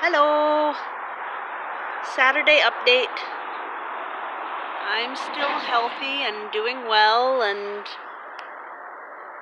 Hello! Saturday update. I'm still healthy and doing well, and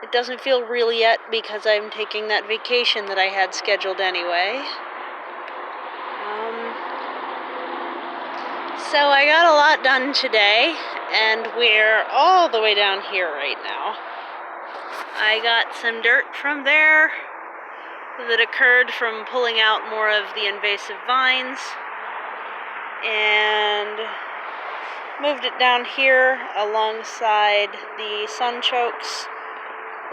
it doesn't feel real yet because I'm taking that vacation that I had scheduled anyway. So I got a lot done today, and we're all the way down here right now. I got some dirt from there that occurred from pulling out more of the invasive vines, and moved it down here alongside the sunchokes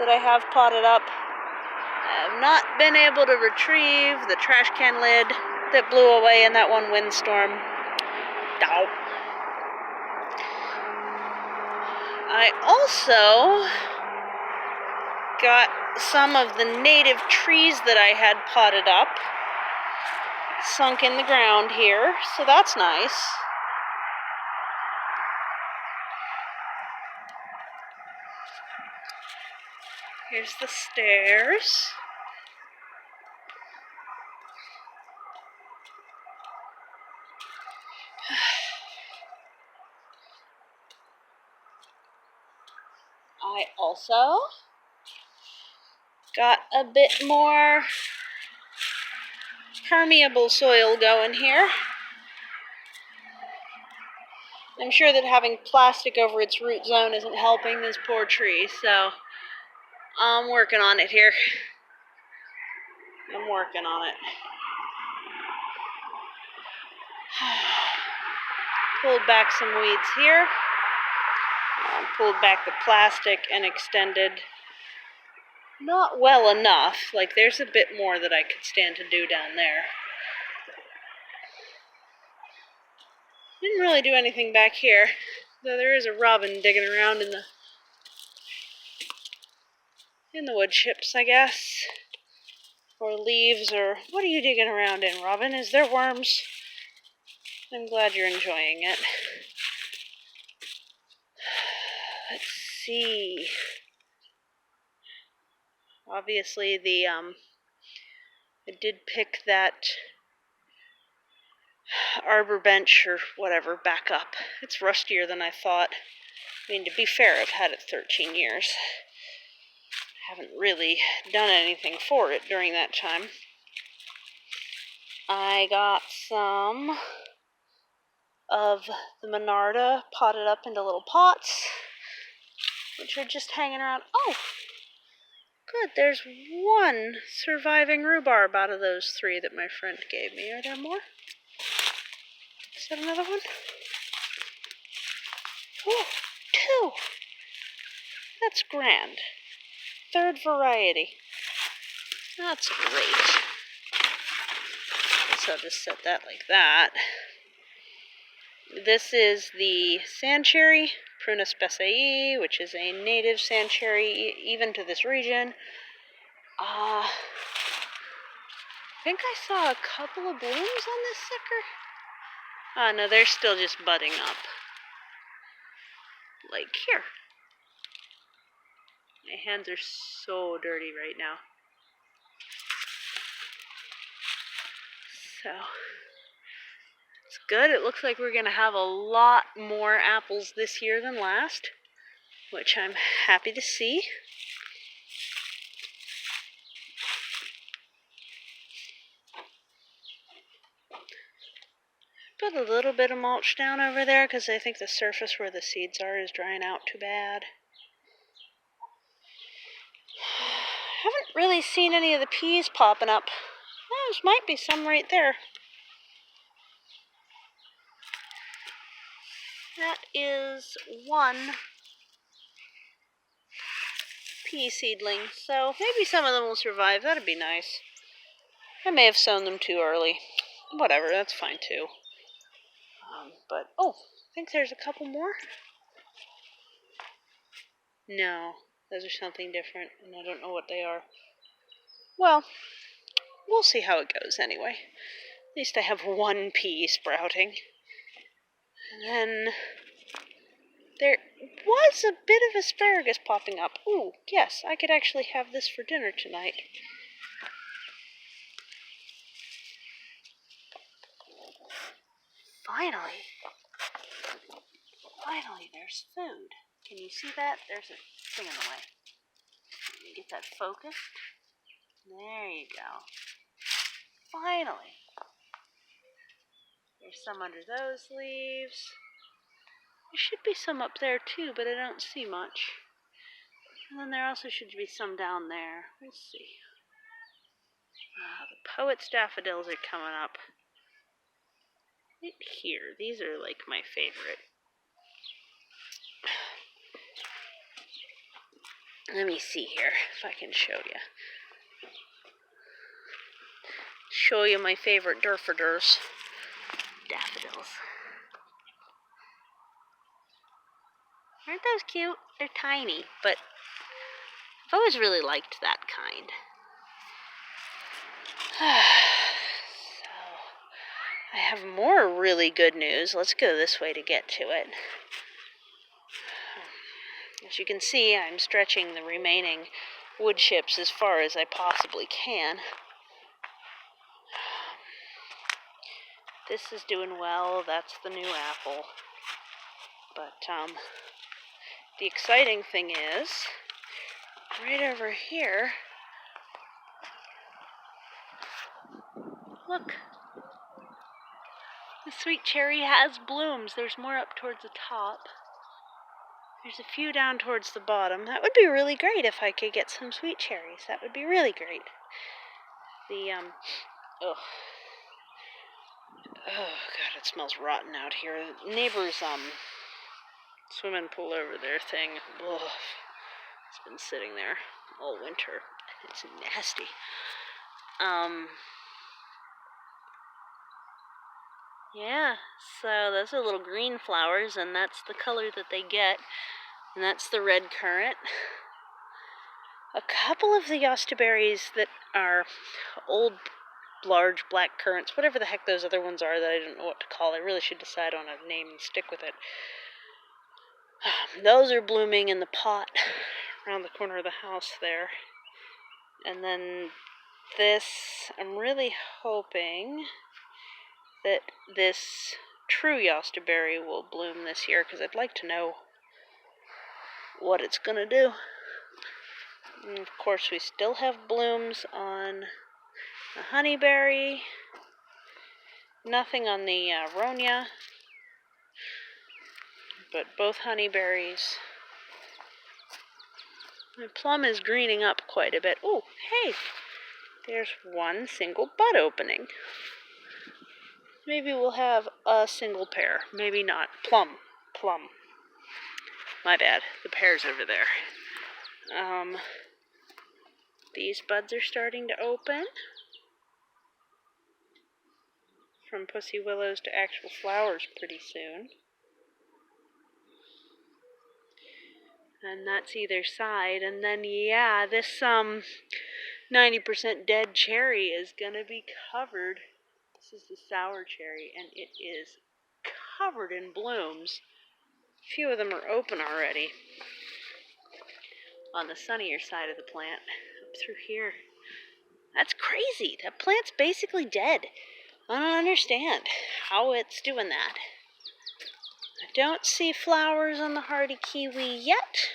that I have potted up. I've not been able to retrieve the trash can lid that blew away in that one windstorm. Ow. I also got some of the native trees that I had potted up sunk in the ground here, so that's nice. Here's the stairs. I also got a bit more permeable soil going here. I'm sure that having plastic over its root zone isn't helping this poor tree, so I'm working on it here. I'm working on it. Pulled back some weeds here. Pulled back the plastic and extended. Not well enough. Like, there's a bit more that I could stand to do down there. Didn't really do anything back here, though there is a robin digging around in the wood chips, I guess. Or leaves, or what are you digging around in, Robin? Is there worms? I'm glad you're enjoying it. Let's see. Obviously, I did pick that arbor bench or whatever back up. It's rustier than I thought. I mean, to be fair, I've had it 13 years. Haven't really done anything for it during that time. I got some of the Monarda potted up into little pots, which are just hanging around. Oh, good, there's one surviving rhubarb out of those 3 that my friend gave me. Are there more? Is that another one? Oh, 2! That's grand. 3rd variety. That's great. So I'll just set that like that. This is the sand cherry, Prunus besseyi, which is a native sand cherry even to this region. I think I saw a couple of blooms on this sucker. No, they're still just budding up. Like here. My hands are so dirty right now. So, it's good. It looks like we're going to have a lot more apples this year than last, which I'm happy to see. Put a little bit of mulch down over there because I think the surface where the seeds are is drying out too bad. Haven't really seen any of the peas popping up. There might be some right there. That is one pea seedling, so maybe some of them will survive. That'd be nice. I may have sown them too early. Whatever, that's fine too. But, oh, I think there's a couple more. No, those are something different, and I don't know what they are. Well, we'll see how it goes anyway. At least I have one pea sprouting. And then there was a bit of asparagus popping up. Ooh, yes, I could actually have this for dinner tonight. Finally, there's food. Can you see that? There's a thing in the way. Let me get that focused. There you go. Finally. There's some under those leaves. There should be some up there too, but I don't see much. And then there also should be some down there. Let's see. The poet's daffodils are coming up. Right here. These are like my favorite. Let me see here if I can show you. Show you my favorite daffodils. Aren't those cute? They're tiny, but I've always really liked that kind. So, I have more really good news. Let's go this way to get to it. As you can see, I'm stretching the remaining wood chips as far as I possibly can. This is doing well. That's the new apple. But the exciting thing is, right over here, look. The sweet cherry has blooms. There's more up towards the top. There's a few down towards the bottom. That would be really great if I could get some sweet cherries. That would be really great. Oh God, it smells rotten out here. The neighbor's, swimming pool over their thing. Ugh. It's been sitting there all winter. It's nasty. Yeah, so those are little green flowers, and that's the color that they get, and that's the red currant. A couple of the yostaberries that are old, large black currants, whatever the heck those other ones are that I don't know what to call. I really should decide on a name and stick with it. Those are blooming in the pot around the corner of the house there. And then this, I'm really hoping that this true yostaberry will bloom this year, because I'd like to know what it's going to do. And of course, we still have blooms on the honeyberry. Nothing on the ronia, but both honeyberries. My plum is greening up quite a bit. Oh, hey, there's one single bud opening. Maybe we'll have a single pear. Maybe not. Plum. My bad. The pear's over there. These buds are starting to open. From pussy willows to actual flowers pretty soon. And that's either side. And then, yeah, this 90% dead cherry is going to be covered. This is the sour cherry, and it is covered in blooms. A few of them are open already on the sunnier side of the plant, up through here. That's crazy. That plant's basically dead. I don't understand how it's doing that. I don't see flowers on the hardy kiwi yet.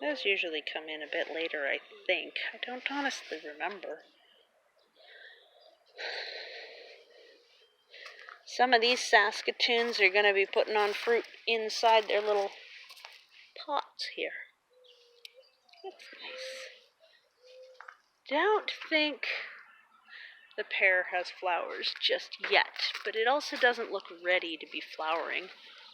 Those usually come in a bit later, I think. I don't honestly remember. Some of these Saskatoons are going to be putting on fruit inside their little pots here. That's nice. Don't think the pear has flowers just yet, but it also doesn't look ready to be flowering.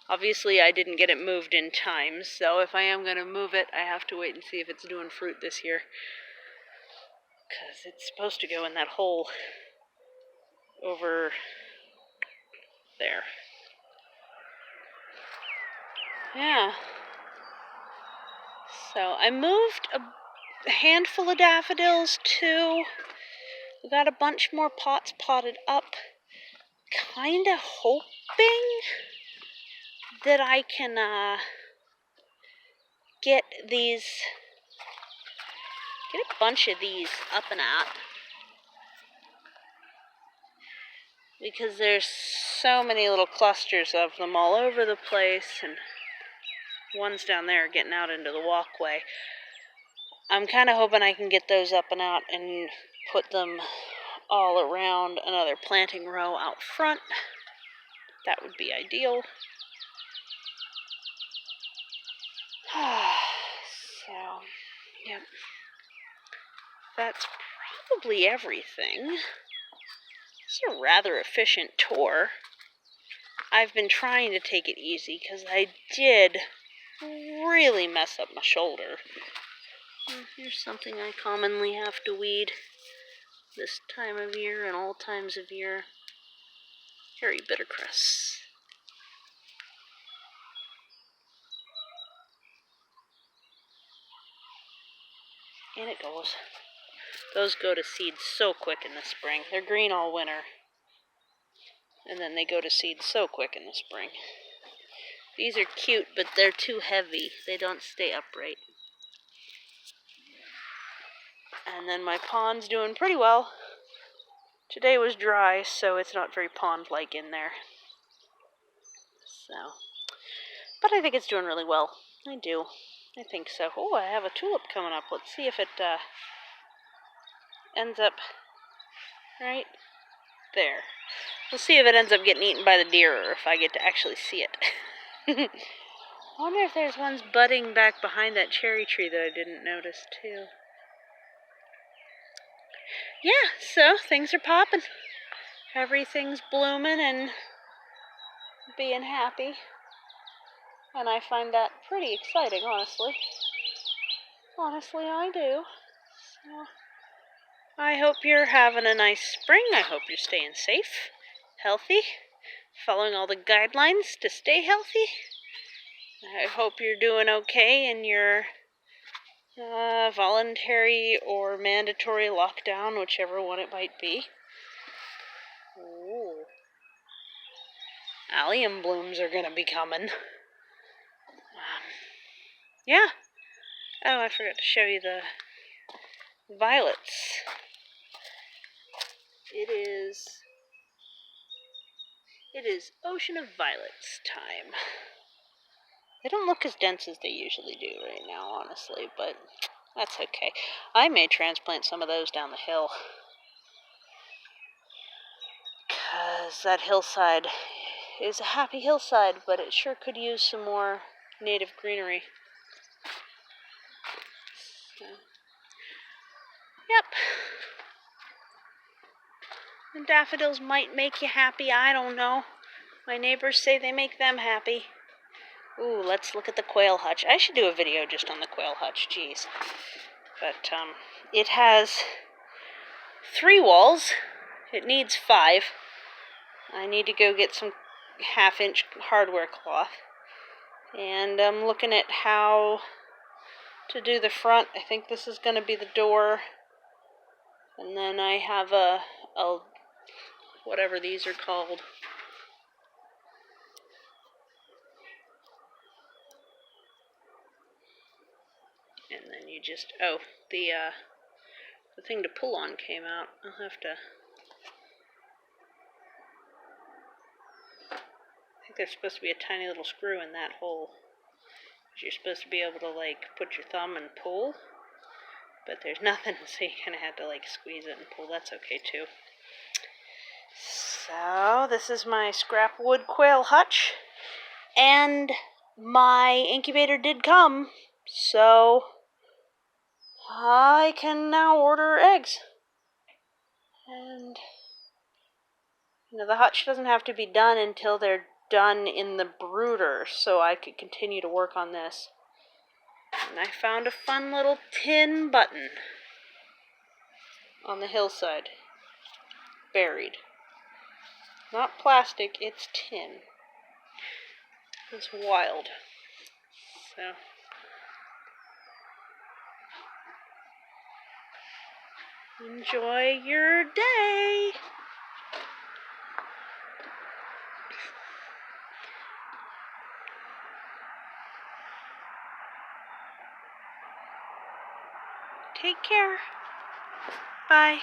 Obviously, I didn't get it moved in time, so if I am going to move it, I have to wait and see if it's doing fruit this year. Because it's supposed to go in that hole over there. Yeah. So I moved a handful of daffodils too. We got a bunch more pots potted up. Kinda hoping that I can get a bunch of these up and out. because there's so many little clusters of them all over the place, and one's down there getting out into the walkway. I'm kind of hoping I can get those up and out and put them all around another planting row out front. That would be ideal. So, yep. That's probably everything. It's a rather efficient tour. I've been trying to take it easy because I did really mess up my shoulder. Here's something I commonly have to weed this time of year and all times of year. Hairy bittercress. And it goes. Those go to seed so quick in the spring. They're green all winter. And then they go to seed so quick in the spring. These are cute, but they're too heavy. They don't stay upright. And then my pond's doing pretty well. Today was dry, so it's not very pond-like in there. So, but I think it's doing really well. I do. I think so. Oh, I have a tulip coming up. Let's see if it ends up right there. We'll see if it ends up getting eaten by the deer or if I get to actually see it. I wonder if there's ones budding back behind that cherry tree that I didn't notice, too. Yeah, so things are popping. Everything's blooming and being happy. And I find that pretty exciting, honestly. Honestly, I do. So, I hope you're having a nice spring. I hope you're staying safe, healthy, following all the guidelines to stay healthy. I hope you're doing okay in your voluntary or mandatory lockdown, whichever one it might be. Ooh. Allium blooms are going to be coming. Yeah. Oh, I forgot to show you the violets. It is Ocean of Violets time. They don't look as dense as they usually do right now, honestly, but that's okay. I may transplant some of those down the hill. Because that hillside is a happy hillside, but it sure could use some more native greenery. So, yep. And daffodils might make you happy, I don't know. My neighbors say they make them happy. Ooh, let's look at the quail hutch. I should do a video just on the quail hutch, jeez. But, it has 3 walls. It needs 5. I need to go get some 1/2-inch hardware cloth. And I'm looking at how to do the front. I think this is going to be the door. And then I have a whatever these are called. And then you just, the thing to pull on came out. I'll have to, I think there's supposed to be a tiny little screw in that hole. You're supposed to be able to, like, put your thumb and pull. But there's nothing, so you kind of have to, like, squeeze it and pull. That's okay, too. So, this is my scrap wood quail hutch. And my incubator did come, so I can now order eggs. And, the hutch doesn't have to be done until they're done in the brooder, so I could continue to work on this. And I found a fun little tin button on the hillside, buried. Not plastic, it's tin. It's wild. So, enjoy your day. Take care. Bye.